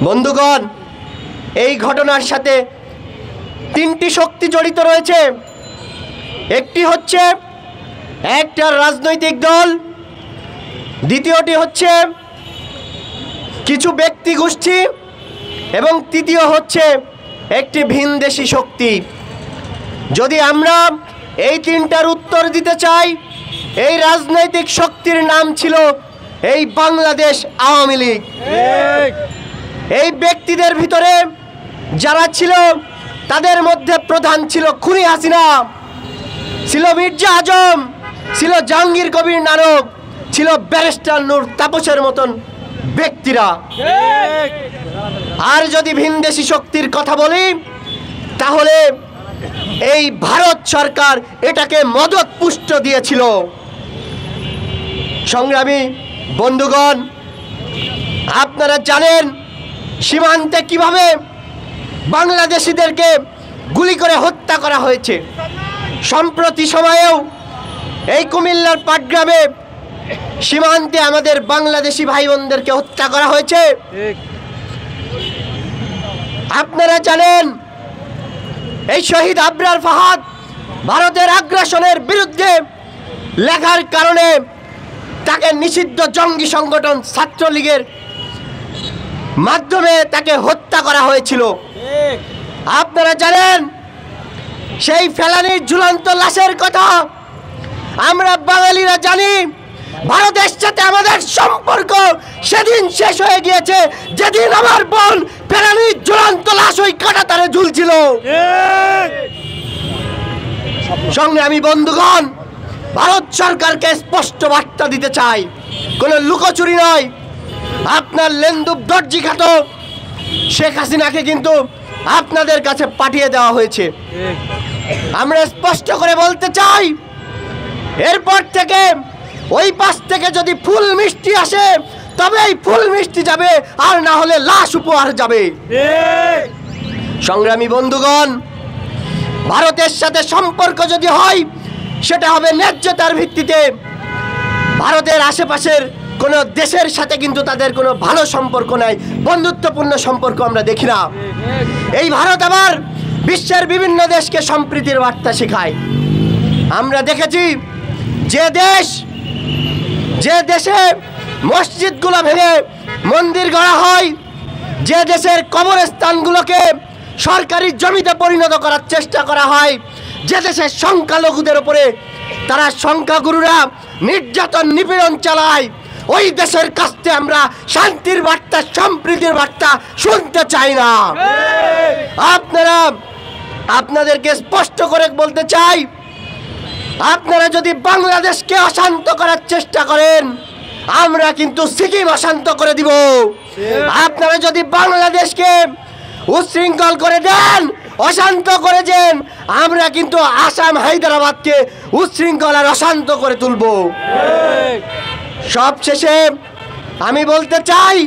বন্ধুগণ, এই ঘটনার সাথে তিনটি শক্তি জড়িত রয়েছে। একটি হচ্ছে একটা রাজনৈতিক দল, দ্বিতীয়টি হচ্ছে কিছু ব্যক্তি গোষ্ঠী এবং তৃতীয় হচ্ছে একটি ভিনদেশী শক্তি। যদি আমরা এই তিনটার উত্তর দিতে চাই, এই রাজনৈতিক শক্তির নাম ছিল এই বাংলাদেশ আওয়ামী লীগ। এই ব্যক্তিদের ভিতরে যারা ছিল তাদের মধ্যে প্রধান ছিল খুনি হাসিনা, ছিল মির্জা আজম, ছিল জাহাঙ্গীর কবির নানক, ছিল ব্যারিস্টার নূর তাপসের মতন ব্যক্তিরা। আর যদি ভিনদেশী শক্তির কথা বলি, তাহলে এই ভারত সরকার এটাকে মদত পুষ্ট দিয়েছিল। সংগ্রামী বন্ধুগণ, আপনারা জানেন সীমান্তে কিভাবে বাংলাদেশিদেরকে গুলি করে হত্যা করা হয়েছে। সম্প্রতি সময়েও এই কুমিল্লার পাটগ্রামে সীমান্তে আমাদের বাংলাদেশি ভাই বোনদেরকে হত্যা করা হয়েছে। আপনারা জানেন এই শহীদ আবরার ফাহাদ ভারতের আগ্রাসনের বিরুদ্ধে লেখার কারণে তাকে নিষিদ্ধ জঙ্গি সংগঠন ছাত্রলীগের মাধ্যমে তাকে হত্যা করা হয়েছিল। আপনারা জানেন সেই ফেলানির ঝুলন্ত লাশের কথা আমরা বাঙালিরা জানি। ভারতের সাথে আমাদের সম্পর্ক সেদিন শেষ হয়ে গিয়েছে যেদিন আমার বোন ফেলানির ঝুলন্ত লাশ ওই কাঁটাতারে ঝুলছিল। সংগ্রামী বন্ধুগণ, ভারত সরকারকে স্পষ্ট বার্তা দিতে চাই, কোনো লুকোচুরি নয়। আপনার লেন্দুব দর্জি খ্যাত শেখ হাসিনাকে কিন্তু আপনাদের কাছে পাঠিয়ে দেওয়া হয়েছে। আমরা স্পষ্ট করে বলতে চাই, এরপর থেকে ওই পাশ থেকে যদি ফুল মিষ্টি আসে তবে এই ফুল মিষ্টি যাবে, আর না হলে লাশ উপহার যাবে। সংগ্রামী বন্ধুগণ, ভারতের সাথে সম্পর্ক যদি হয় সেটা হবে ন্যায্যতার ভিত্তিতে। ভারতের আশেপাশের কোনো দেশের সাথে কিন্তু তাদের কোনো ভালো সম্পর্ক নাই, বন্ধুত্বপূর্ণ সম্পর্ক আমরা দেখি না। এই ভারত আবার বিশ্বের বিভিন্ন দেশকে সম্প্রীতির বার্তা শেখায়। আমরা দেখেছি যে দেশে মসজিদগুলো ভেঙে মন্দির গড়া হয়, যে দেশের কবরস্থানগুলোকে সরকারি জমিতে পরিণত করার চেষ্টা করা হয়, যে দেশের সংখ্যালঘুদের উপরে তারা সংখ্যাগুরুরা নির্যাতন নিপীড়ন চালায়, ওই দেশের কাছ থেকে আমরা শান্তির বার্তা, সম্প্রীতির বার্তা শুনতে চাই না। আপনাদেরকে স্পষ্ট করে বলতে চাই, আপনারা যদি বাংলাদেশকে অশান্ত করার চেষ্টা করেন, আমরা কিন্তু সিকিম অশান্ত করে দিব। আপনারা যদি বাংলাদেশকে উচ্ছৃঙ্খল করে দেন, অশান্ত করে দেন, আমরা কিন্তু আসাম, হায়দ্রাবাদকে উচ্ছৃঙ্খল আর অশান্ত করে তুলব। সবশেষে আমি বলতে চাই,